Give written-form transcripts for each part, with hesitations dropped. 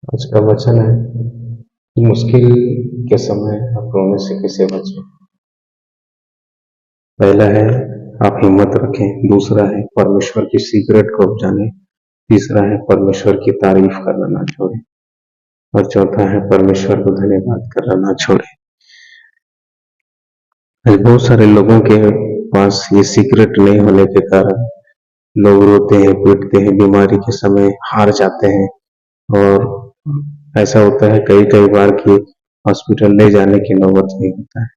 आज का वचन है कि मुश्किल के समय आप रोने से कैसे बचें। पहला है आप हिम्मत रखें, दूसरा है परमेश्वर की सीक्रेट को जानें, तीसरा है परमेश्वर की तारीफ करना ना छोड़ें और चौथा है परमेश्वर को धन्यवाद करना ना छोड़ें। बहुत सारे लोगों के पास ये सीक्रेट नहीं होने के कारण लोग रोते हैं, पीटते हैं, बीमारी के समय हार जाते हैं और ऐसा होता है कई कई बार कि हॉस्पिटल ले जाने की नौबत नहीं होता है।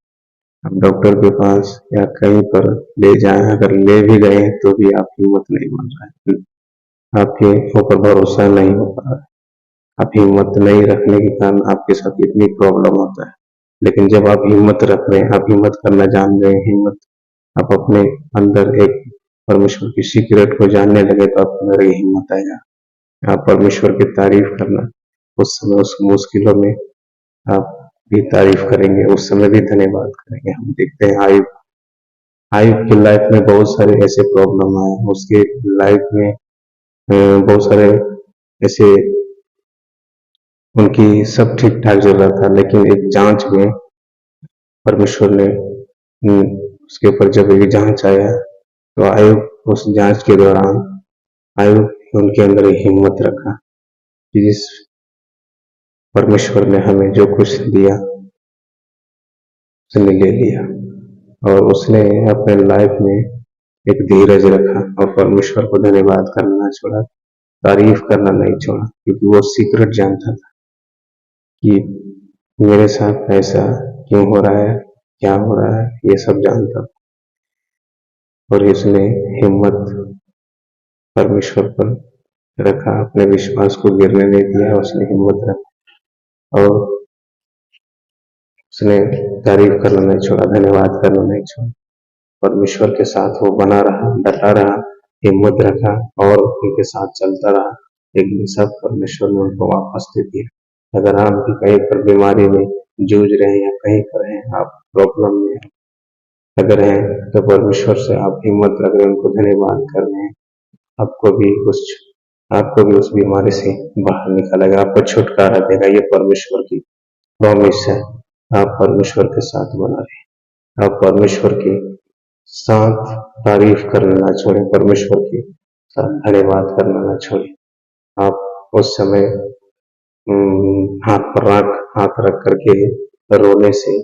अब डॉक्टर के पास या कहीं पर ले जाएं, अगर ले भी गए तो भी आप हिम्मत नहीं बन रहा है, आपके ऊपर भरोसा नहीं हो पा रहा है, आप हिम्मत नहीं रखने के कारण आपके साथ इतनी प्रॉब्लम होता है। लेकिन जब आप हिम्मत रख रहे हैं, आप हिम्मत करना जान गए, हिम्मत आप अपने अंदर एक परमेश्वर की सीक्रेट को जानने लगे तो आपके अंदर ये हिम्मत आएगा, आप परमेश्वर की तारीफ करना उस समय उस मुश्किलों में आप भी तारीफ करेंगे, उस समय भी धन्यवाद करेंगे। हम देखते हैं आयुब आयुब की लाइफ में बहुत सारे ऐसे प्रॉब्लम आए, उसके लाइफ में बहुत सारे ऐसे उनकी सब ठीक ठाक चल रहा था, लेकिन एक जांच में परमेश्वर ने उसके ऊपर जब एक जांच आया तो आयुब उस जांच के दौरान आयुब उनके अंदर हिम्मत रखा कि जिस परमेश्वर ने हमें जो कुछ दिया उसने ले लिया और उसने अपने लाइफ में एक धीरज रखा और परमेश्वर को धन्यवाद करना छोड़ा, तारीफ करना नहीं छोड़ा, क्योंकि वो सीक्रेट जानता था कि मेरे साथ ऐसा क्यों हो रहा है, क्या हो रहा है, ये सब जानता था और इसने हिम्मत परमेश्वर पर रखा, अपने विश्वास को गिरने नहीं दिया, उसने हिम्मत रखा और उसने तारीफ करना नहीं छोड़ा, धन्यवाद करना नहीं छोड़ा, परमेश्वर के साथ वो बना रहा, डटा रहा, हिम्मत रखा और उनके साथ चलता रहा। एक दिन सब परमेश्वर ने उनको वापस दे दिया। अगर आप भी कहीं पर बीमारी में जूझ रहे हैं या कहीं पर हैं, आप प्रॉब्लम में अगर हैं तो परमेश्वर से आप हिम्मत रख रहे हैं, उनको धन्यवाद कर रहे हैं, आपको भी उस बीमारी से बाहर निकालेगा, आपको छुटकारा देगा। ये परमेश्वर की प्रॉमिस है। आप परमेश्वर के साथ बना रहे, आप परमेश्वर के साथ तारीफ करना ना छोड़ें, परमेश्वर के साथ धन्यवाद करना ना छोड़ें। आप उस समय हाथ रख करके रोने से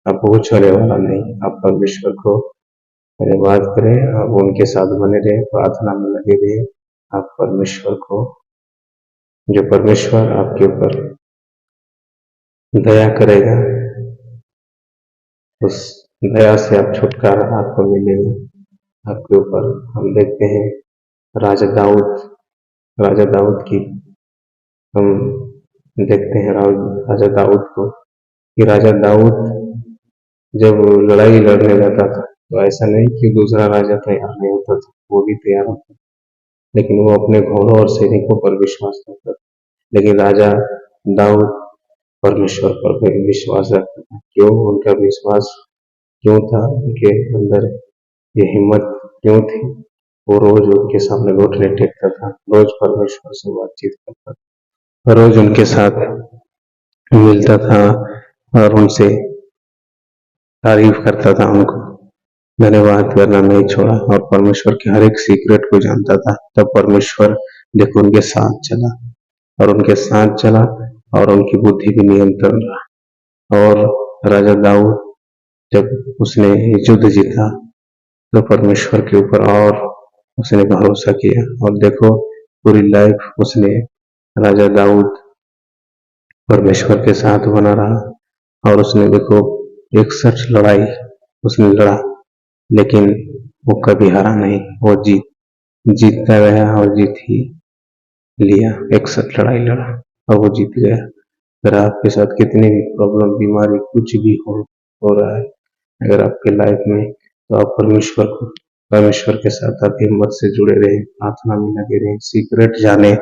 अब कुछ होने वाला नहीं। आप परमेश्वर को धन्यवाद करें, आप उनके साथ बने रहें, प्रार्थना में लगे रहें। आप परमेश्वर को, जो परमेश्वर आपके ऊपर दया करेगा, उस दया से आप छुटकारा आपको मिलेगा आपके ऊपर। हम देखते हैं राजा दाऊद की हम देखते हैं राजा दाऊद को कि राजा दाऊद जब लड़ाई लड़ने जाता था तो ऐसा नहीं कि दूसरा राजा तैयार नहीं होता था, वो भी तैयार होता था, लेकिन वो अपने घोड़ों और सैनिकों पर विश्वास करता था। लेकिन राजा दाऊद परमेश्वर पर विश्वास रखता था। क्यों उनका विश्वास क्यों था, उनके अंदर ये हिम्मत क्यों थी? वो रोज उनके सामने घुटने टेकता था, रोज परमेश्वर से बातचीत करता था, रोज उनके साथ मिलता था और उनसे तारीफ करता था, उनको धन्यवाद करना नहीं छोड़ा और परमेश्वर के हर एक सीक्रेट को जानता था। तब परमेश्वर देखो उनके साथ चला और उनकी बुद्धि भी नियंत्रण रहा और राजा दाऊद जब उसने युद्ध जीता तो परमेश्वर के ऊपर और उसने भरोसा किया और देखो पूरी लाइफ उसने राजा दाऊद परमेश्वर के साथ बना रहा और उसने देखो 61 लड़ाई उसने लड़ा, लेकिन वो कभी हारा नहीं, वो जीतता गया और जीत ही लिया। 61 लड़ाई लड़ा और वो जीत गया। अगर आपके साथ कितनी भी प्रॉब्लम, बीमारी, कुछ भी हो रहा है अगर आपके लाइफ में, तो आप परमेश्वर के साथ आप हिम्मत से जुड़े रहे, प्रार्थना में लगे रहे, सीक्रेट जाने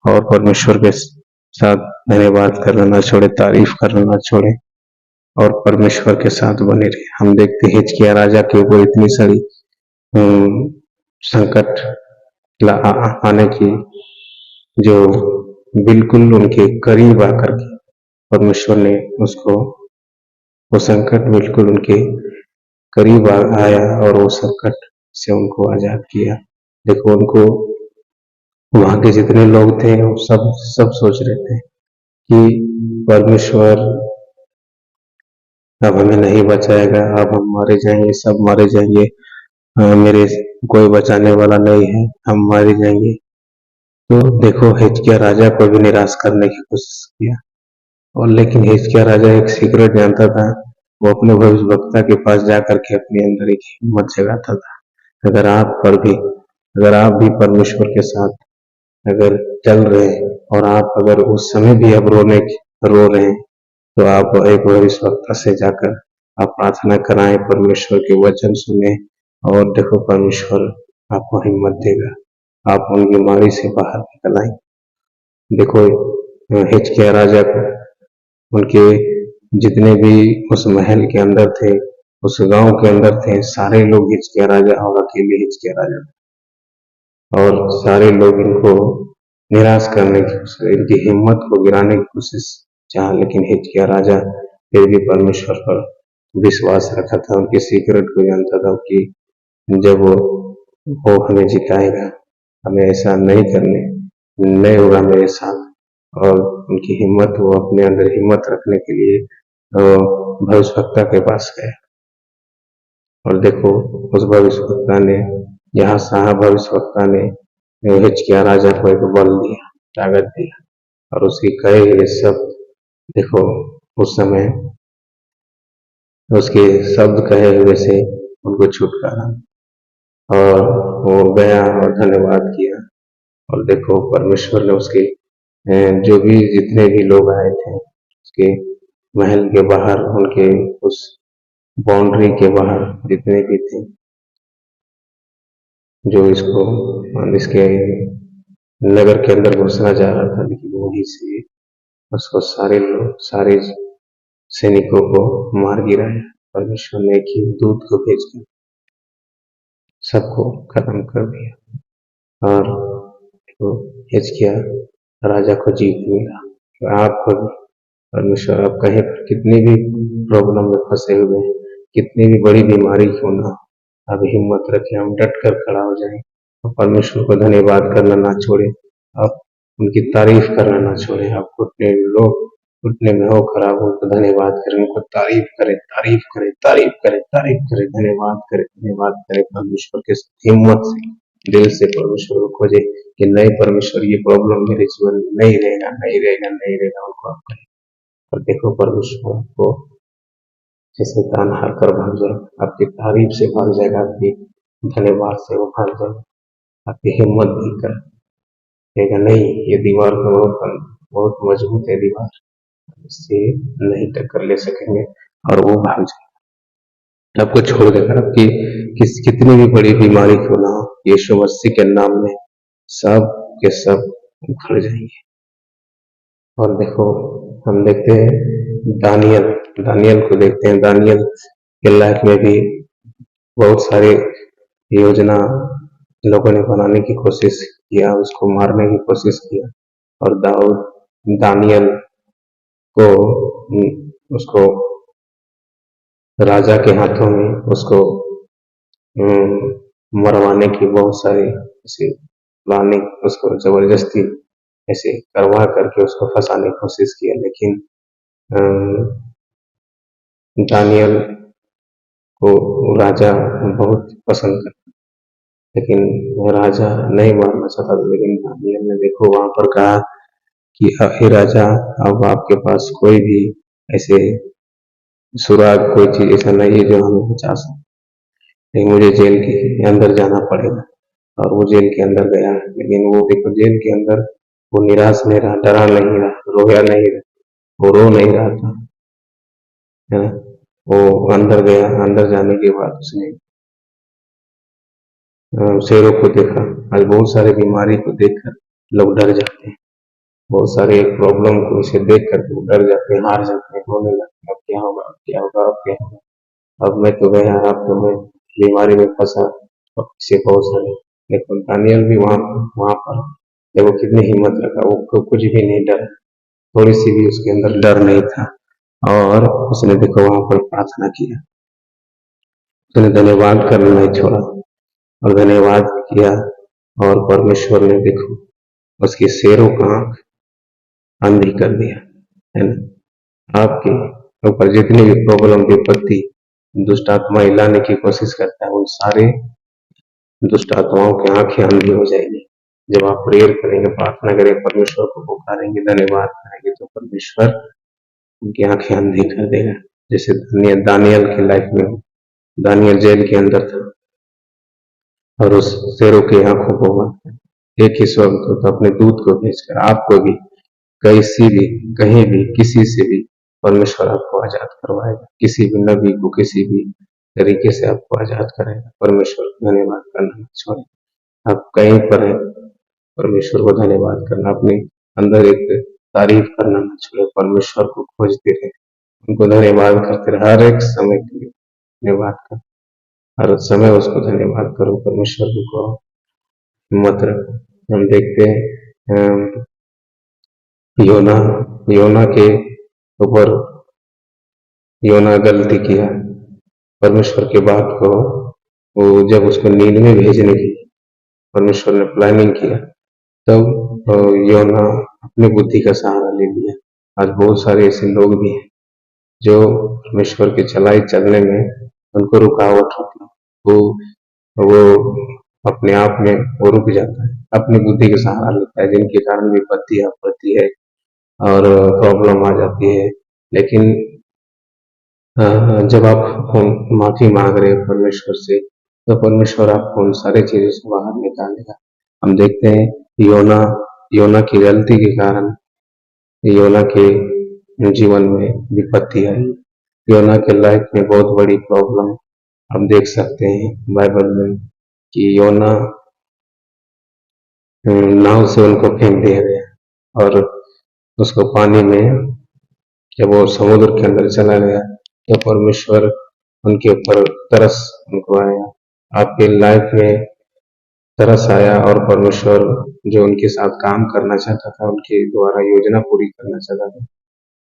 और परमेश्वर के साथ धन्यवाद करना ना छोड़े, तारीफ करना ना छोड़े और परमेश्वर के साथ बने रहे। हम देखते हैं हिजकिय्याह राजा के ऊपर इतनी सारी संकट आने की जो बिल्कुल उनके करीब आकर के परमेश्वर ने उसको वो संकट बिल्कुल उनके करीब आया और वो संकट से उनको आजाद किया। देखो उनको वहां के जितने लोग थे वो सब सोच रहे थे कि परमेश्वर अब हमें नहीं बचाएगा, अब हम मारे जाएंगे, सब मारे जाएंगे, मेरे कोई बचाने वाला नहीं है, हम मारे जाएंगे। तो देखो हिजकिय्याह राजा को भी निराश करने की कोशिश किया और लेकिन हिजकिय्याह राजा एक सीक्रेट जानता था। वो अपने भविष्यवक्ता के पास जाकर के अपने अंदर एक हिम्मत जगाता था। अगर आप पर भी अगर आप भी परमेश्वर के साथ अगर चल रहे हैं और आप अगर उस समय भी अब रो रहे हैं तो आप एक भविष्यवक्ता से जाकर आप प्रार्थना कराएं, परमेश्वर के वचन सुने और देखो परमेश्वर आपको हिम्मत देगा, आप उन बीमारी से बाहर निकल आए। देखो हिजकिय्याह राजा को उनके जितने भी उस महल के अंदर थे, उस गांव के अंदर थे, सारे लोग हिजकिय्याह राजा और अकेले हिजकिय्याह राजा और सारे लोग इनको निराश करने की कोशिश, इनकी हिम्मत को गिराने की कोशिश चाहा, लेकिन हिजकिय्याह राजा फिर भी परमेश्वर पर विश्वास रखा था। उनके सीक्रेट को जानता था कि जब वो हमें जिताएगा, हमें ऐसा नहीं होगा मेरे साथ। और उनकी हिम्मत, वो अपने अंदर हिम्मत रखने के लिए भविष्यवक्ता के पास गए और देखो उस भविष्यवक्ता ने, यहाँ साहब भविष्यवक्ता ने हिजकिय्याह राजा को एक बल दिया, ताकत दिया और उसकी कहे हुए शब्द, देखो उस समय उसके शब्द कहे हुए से उनको छुटकारा और वो गया और धन्यवाद किया और देखो परमेश्वर ने उसके जो भी जितने भी लोग आए थे उसके महल के बाहर, उनके उस बाउंड्री के बाहर जितने भी थे जो इसके नगर के अंदर घुसना चाह रहा था, लेकिन वहीं से उसको सारे सैनिकों को मार गिराया। परमेश्वर ने एक ही दूत को भेजकर सबको खत्म कर दिया और तो हिजकिय्याह राजा को जीत मिला। तो आप परमेश्वर, आप कहीं पर कितनी भी प्रॉब्लम में फंसे हुए हैं, कितनी भी बड़ी बीमारी क्यों ना हो, आप हिम्मत रखें, हम डट कर खड़ा हो जाएं और परमेश्वर को धन्यवाद करना ना छोड़े, आप उनकी तारीफ करना ना छोड़े। आप घुटने में हो खराब हो तो धन्यवाद करें, उनको तारीफ करें, तारीफ करें, तारीफ करें, तारीफ करें, धन्यवाद करें परमेश्वर के हिम्मत से, दिल से परमेश्वर को खोजे कि नहीं परमेश्वर, ये प्रॉब्लम मेरे जीवन में नहीं रहेगा, नहीं रहेगा, नहीं रहेगा। उनको आप कहें और देखो परमेश्वर आपको जैसे कान हार कर भाग जाए, आपकी तारीफ से भाग जाएगा, आपकी धन्यवाद से वो भाग जाएगा, आपकी हिम्मत देकर कहेगा नहीं, ये दीवार तो बहुत मजबूत है दीवार, इससे नहीं टक्कर ले सकेंगे और वो भाग जाएगा, आपको छोड़ देगा। आपकी कितनी भी बड़ी बीमारी क्यों ना हो, यीशु मसीह के नाम में सब के सब उखड़ जाएंगे। और देखो हम देखते हैं दानियल को देखते हैं, दानियल के लाइफ में भी बहुत सारे योजना लोगों ने बनाने की कोशिश किया, उसको मारने की कोशिश किया और दानियल को उसको राजा के हाथों में उसको मरवाने की बहुत सारी ऐसे प्लानिंग, उसको जबरदस्ती ऐसे करवा करके उसको फंसाने की कोशिश किया, लेकिन दानियल को राजा बहुत पसंद करता, लेकिन राजा नहीं मारना चाहता था। लेकिन दानियल ने देखो वहां पर कहा कि हे राजा, अब आपके पास कोई भी ऐसे सुराग, कोई चीज ऐसा नहीं है जो हमें बचा सके, लेकिन मुझे जेल के अंदर जाना पड़ेगा। और वो जेल के अंदर गया, लेकिन वो देखो जेल के अंदर वो निराश नहीं रहा, डरा नहीं रहा, रोया नहीं रहा, वो रो नहीं रहा था, है ना। वो अंदर गया, अंदर जाने के बाद उसने शेरों को देखा। आज बहुत सारे बीमारी को देखकर लोग डर जाते हैं, बहुत सारे प्रॉब्लम को इसे देख करके वो डर जाते हैं, हार जाते हैं, रोने लगते हैं, अब क्या होगा, अब क्या होगा, अब क्या होगा, अब मैं तो गया, अब तो मैं बीमारी में फंसा। और इसे बहुत सारे देखो दानियल भी वहां पर देखो कितनी हिम्मत रखा, वो कुछ भी नहीं डरा, थोड़ी सी भी उसके अंदर डर नहीं था। और उसने देखो वहां पर प्रार्थना किया, उसने धन्यवाद करना नहीं छोड़ा और धन्यवाद किया। और परमेश्वर ने देखो उसकी शेरों का आंख अंधी कर दिया, है ना। आपके ऊपर जितनी भी प्रॉब्लम विपत्ति दुष्ट आत्मा लाने की कोशिश करता है, उन सारे दुष्ट आत्माओं की आंखें अंधी हो जाएगी। जब आप प्रेयर करेंगे, प्रार्थना करेंगे, परमेश्वर को पुकारेंगे, धन्यवाद करेंगे, तो परमेश्वर उनकी आंखें अंधी कर देगा। जैसे दानियल की लाइफ में, दानियल जेल के अंदर था और उस शेरों की आंखों को एक ही स्वर्गदूत अपने दूत को भेजकर आपको भी कैसी भी कहीं भी किसी से भी परमेश्वर आपको आजाद करवाएगा। किसी भी नबी को किसी भी तरीके से आपको आजाद करेगा। परमेश्वर को धन्यवाद करना मत छोड़ें। आप कहीं पर हैं, परमेश्वर को धन्यवाद करना, अपने अंदर एक तारीफ करना न छोड़े। परमेश्वर को खोजते रहे, उनको धन्यवाद करते रहे, हर एक समय के लिए धन्यवाद कर, हर समय उसको धन्यवाद करो, परमेश्वर को कहो, हिम्मत रखो। हम देखते हैं योना योना के ऊपर, योना गलती किया, परमेश्वर की बात को वो जब उसको नींद में भेजने की परमेश्वर ने प्लानिंग किया, तब योना अपनी बुद्धि का सहारा ले लिया। आज बहुत सारे ऐसे लोग भी हैं जो परमेश्वर के चलाए चलने में उनको रुकावट होती है, वो अपने आप में वो रुक जाता है, अपनी बुद्धि का सहारा लेता है, जिनके कारण विपत्ति आपत्ति है और प्रॉब्लम आ जाती है। लेकिन जब आप माफी मांग रहे हो परमेश्वर से, तो परमेश्वर आपको उन सारी चीजों से बाहर निकालेगा। हम देखते हैं योना योना की गलती के कारण योना के जीवन में विपत्ति आई। योना के लाइफ में बहुत बड़ी प्रॉब्लम हम देख सकते हैं बाइबल में कि योना नाव से उनको फेंक दिया गया और उसको पानी में, जब वो समुद्र के अंदर चला गया तो परमेश्वर उनके ऊपर तरस उनको आया। आपके लाइफ में तरस आया और परमेश्वर जो उनके साथ काम करना चाहता था, उनके द्वारा योजना पूरी करना चाहता था,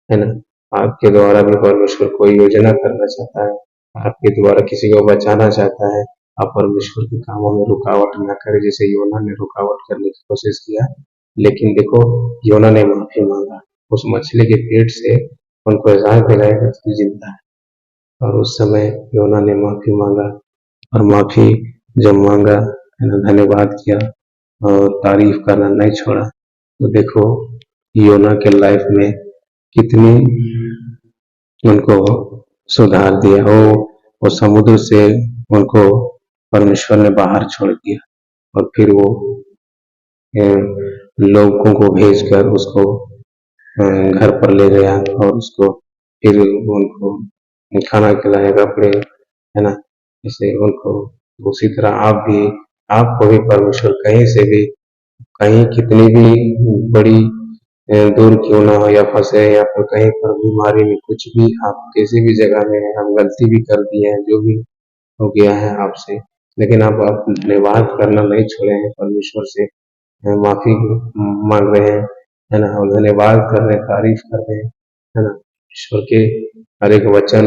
है ना। आपके द्वारा भी परमेश्वर कोई योजना करना चाहता है, आपके द्वारा किसी को बचाना चाहता है। आप परमेश्वर के कामों में रुकावट न करें, जैसे योना ने रुकावट करने की कोशिश किया। लेकिन देखो योना ने माफी मांगा, उस मछली के पेट से उनको एहसास दिलाया कि तू जिंदा है, और उस समय योना ने माफी मांगा और माफी जब मांगा, धन्यवाद किया और तारीफ करना नहीं छोड़ा, तो देखो योना के लाइफ में कितनी उनको सुधार दिया। वो समुद्र से उनको परमेश्वर ने बाहर छोड़ दिया और फिर वो लोगों को भेजकर उसको घर पर ले गया और उसको फिर उनको खाना खिलाया, कपड़े, है ना। इसे उनको उसी तरह आपको भी परमेश्वर कहीं से भी, कहीं कितनी भी बड़ी दूर क्यों ना हो या फंसे या फिर कहीं पर बीमारी में, कुछ भी आप किसी भी जगह में हम गलती भी कर दिए हैं, जो भी हो गया है आपसे, लेकिन आप धन्यवाद करना नहीं छोड़े हैं, परमेश्वर से माफी मांग रहे हैं, है ना, और धन्यवाद कर रहे हैं, तारीफ कर रहे हैं, है ना। ईश्वर के हर एक वचन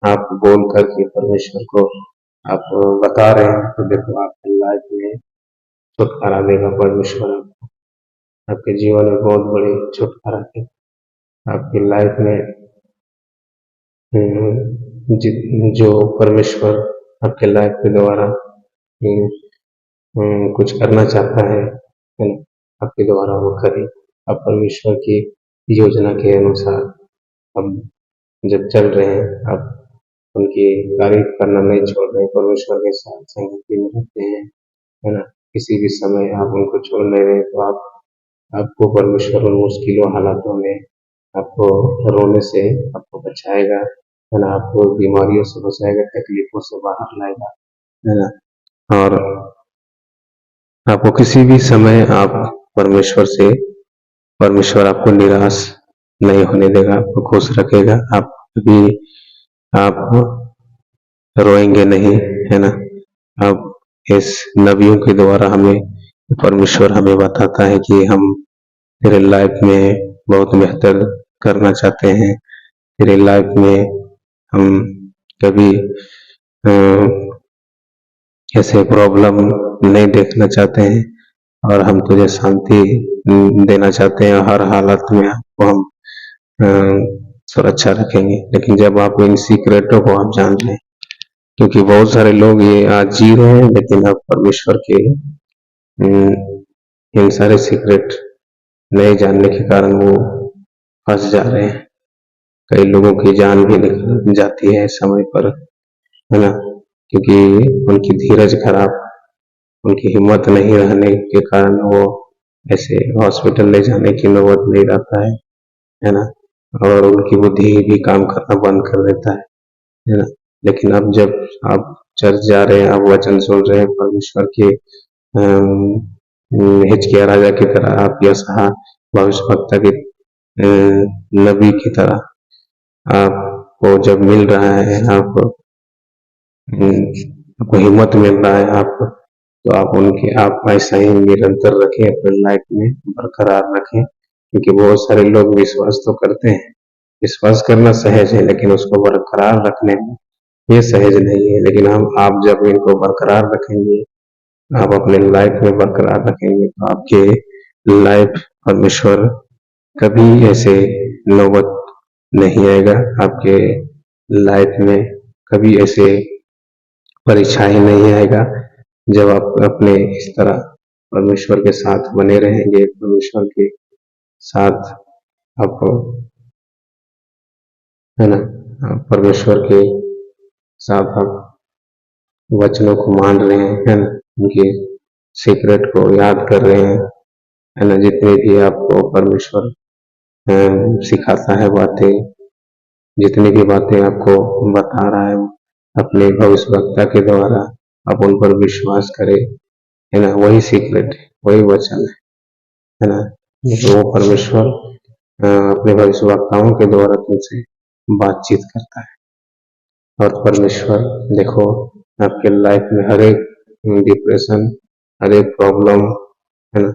आप बोल करके परमेश्वर को आप बता रहे हैं, तो देखो आपकी लाइफ में छुटकारा देगा परमेश्वर। आपके जीवन में बहुत बड़े छुटकारा देगा। आपकी लाइफ में जो परमेश्वर आपके लाइफ के द्वारा कुछ करना चाहता है ना, आपके द्वारा वो करे। आप परमेश्वर की योजना के अनुसार अब जब चल रहे हैं, आप उनकी तारीफ करना नहीं छोड़ रहे, परमेश्वर के साथ संगति में रहते हैं, है ना। किसी भी समय आप उनको छोड़ नहीं रहे, तो आपको परमेश्वर उन मुश्किलों हालातों में आपको रोने से आपको बचाएगा, है ना। आपको बीमारियों से बचाएगा, तकलीफों से बाहर लाएगा, है ना। और आपको किसी भी समय आप परमेश्वर आपको निराश नहीं होने देगा, आपको खुश रखेगा। आप कभी आप रोएंगे नहीं, है ना। अब इस नबियों के द्वारा हमें परमेश्वर हमें बताता है कि हम तेरे लाइफ में बहुत बेहतर करना चाहते हैं। तेरे लाइफ में हम कभी ऐसे प्रॉब्लम नहीं देखना चाहते हैं और हम तुझे शांति देना चाहते हैं। हर हालत में आपको हम सुरक्षा रखेंगे। लेकिन जब आप इन सीक्रेटों को आप जान लें, क्योंकि बहुत सारे लोग ये आज जी रहे हैं, लेकिन अब परमेश्वर के इन सारे सीक्रेट नहीं जानने के कारण वो फंस जा रहे हैं। कई लोगों की जान भी निकल जाती है समय पर, है ना, क्योंकि उनकी धीरज खराब, उनकी हिम्मत नहीं रहने के कारण वो ऐसे हॉस्पिटल ले जाने की नौबत नहीं रहता है ना, और उनकी बुद्धि भी काम करना बंद कर देता है ना। लेकिन अब जब आप चर्च जा रहे हैं, आप वचन सुन रहे हैं परमेश्वर के, हिजकिय्याह राजा की तरह, आप यशायाह भविष्यवक्ता के नबी की तरह आपको जब मिल रहा है, आपको हिम्मत मिल रहा है, तो आप ऐसा ही निरंतर रखें, अपने लाइफ में बरकरार रखें। क्योंकि बहुत सारे लोग विश्वास तो करते हैं, विश्वास करना सहज है, लेकिन उसको बरकरार रखने में ये सहज नहीं है। लेकिन आप जब इनको बरकरार रखेंगे, आप अपने लाइफ में बरकरार रखेंगे, तो आपके लाइफ परमेश्वर कभी ऐसे नौबत नहीं आएगा। आपके लाइफ में कभी ऐसे परीक्षाएं नहीं आएगा। जब आप अपने इस तरह परमेश्वर के साथ बने रहेंगे, परमेश्वर के साथ आप, है ना, परमेश्वर के साथ आप वचनों को मान रहे हैं, है ना, उनके सीक्रेट को याद कर रहे हैं, है ना, जितने भी आपको परमेश्वर सिखाता है बातें, जितनी भी बातें आपको बता रहा है अपने भविष्यवक्ता के द्वारा, आप उन पर विश्वास करें, है ना। वही सीक्रेट है, वही वचन है ना, वो परमेश्वर अपने भविष्यवक्ताओं के द्वारा तुमसे बातचीत करता है। और परमेश्वर देखो आपके लाइफ में हर एक डिप्रेशन, हर एक प्रॉब्लम, है ना,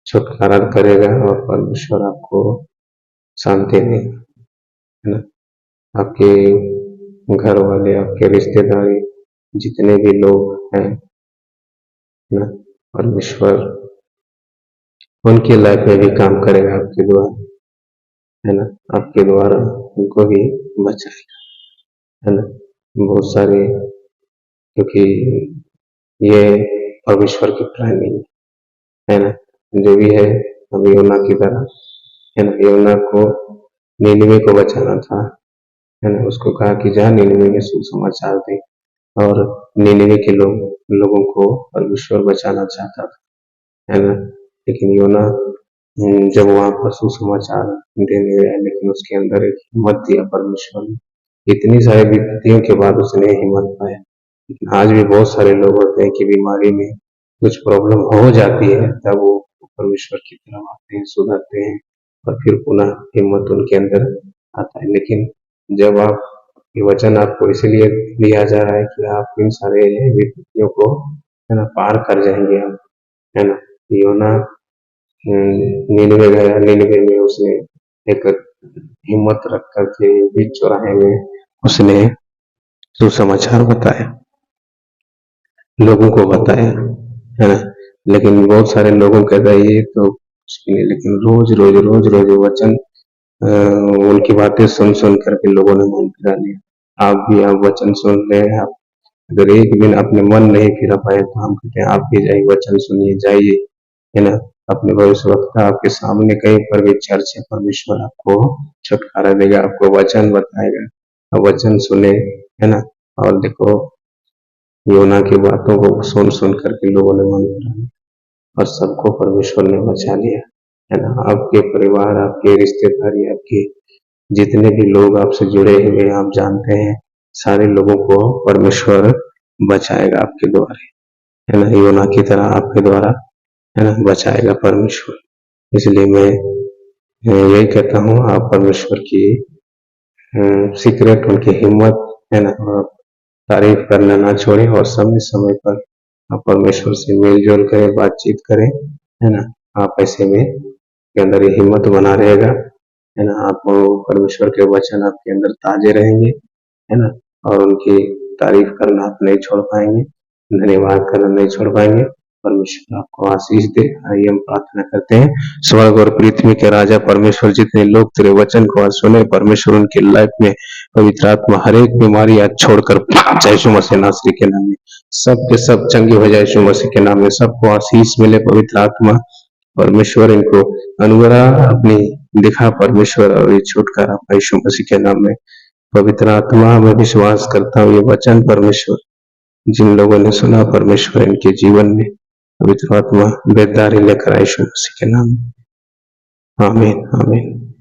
छुटकारा करेगा और परमेश्वर आपको शांति देगा, है ना। आपके घर वाले, आपके रिश्तेदारी, जितने भी लोग हैं, है ना, परमेश्वर उनकी लाइफ में भी काम करेगा आपके द्वारा, है ना, आपके द्वारा उनको भी बचाएगा, है ना। बहुत सारे, क्योंकि ये परमेश्वर की प्लानिंग है ना, जो भी है। अब योना की तरह, है ना, योना को नीनिवे को बचाना था, है ना, उसको कहा कि जा नीनिवे में सुसमाचार दे, और नीनिवे के लोगों को परमेश्वर बचाना चाहता था, है ना। लेकिन योना जब वहां पर सुसमाचार देने गया, लेकिन उसके अंदर एक हिम्मत दिया परमेश्वर ने। इतनी सारी विपत्तियों के बाद उसने हिम्मत पाया। लेकिन आज भी बहुत सारे लोग होते हैं कि बीमारी में कुछ प्रॉब्लम हो जाती है, तब वो परमेश्वर की तरफ आते हैं, सुधरते हैं, और फिर पुनः हिम्मत उनके अंदर आता है। लेकिन जब ये वचन आपको इसलिए दिया जा रहा है कि आप इन सारे विपत्तियों को, है ना, पार कर जाएंगे आप, है ना। योना नीनिवे गया, नीनिवे में उसने एक हिम्मत रख करके बीच चौराहे में उसने सुसमाचार बताया, लोगों को बताया, है ना। लेकिन बहुत सारे लोगों कहता है ये तो कुछ भी नहीं, लेकिन रोज वचन उनकी बातें सुन सुन करके लोगों ने मन फिरा लिया। आप भी आप वचन सुन रहे हैं, आप अगर एक दिन अपने मन नहीं फिरा पाए, तो हम कहते हैं आप भी जाइए, वचन सुनिए, जाइए, है ना। अपने भविष्यवक्ता आपके सामने कहीं पर भी चर्च है, परमेश्वर आपको छुटकारा देगा, आपको वचन बताएगा, आप वचन सुने, है ना। और देखो योना की बातों को सुन सुन करके लोगों ने मन फिरा लिया और सबको परमेश्वर ने बचा लिया, है ना। आपके परिवार, आपके रिश्तेदारी, आपके जितने भी लोग आपसे जुड़े हुए आप जानते हैं, सारे लोगों को परमेश्वर बचाएगा आपके द्वारा, है ना। योना की तरह आपके द्वारा, है ना, बचाएगा परमेश्वर। इसलिए मैं यही कहता हूँ, आप परमेश्वर की सीक्रेट, उनकी हिम्मत, है ना, और तारीफ करना ना छोड़ें, और समय समय पर आप परमेश्वर से मेल जोल करें, बातचीत करें, है ना। आप ऐसे में के अंदर ये हिम्मत बना रहेगा, है ना। आपको परमेश्वर के वचन आपके अंदर ताजे रहेंगे, है ना। और उनकी तारीफ करना आप नहीं छोड़ पाएंगे, धन्यवाद करना नहीं छोड़ पाएंगे। परमेश्वर आपको आशीष दे। आइए हम प्रार्थना करते हैं। स्वर्ग और पृथ्वी के राजा परमेश्वर, जितने लोग तेरे वचन को आज सुने, परमेश्वर उनकी लाइफ में पवित्र आत्मा हर एक बीमारी आज छोड़कर जय यीशु मसीह नासरी के नाम में सब के सब चंगे हो जाए। यीशु मसीह के नाम में सबको आशीष मिले। पवित्र आत्मा परमेश्वर इनको अनुग्रह अपनी दिखा परमेश्वर, और ये छुटकारा यीशु मसीह के नाम में। पवित्र आत्मा मैं विश्वास करता हूँ ये वचन परमेश्वर जिन लोगों ने सुना परमेश्वर इनके जीवन में पवित्र आत्मा बेदारी लेकर आए यीशु मसीह के नाम में। आमीन आमीन।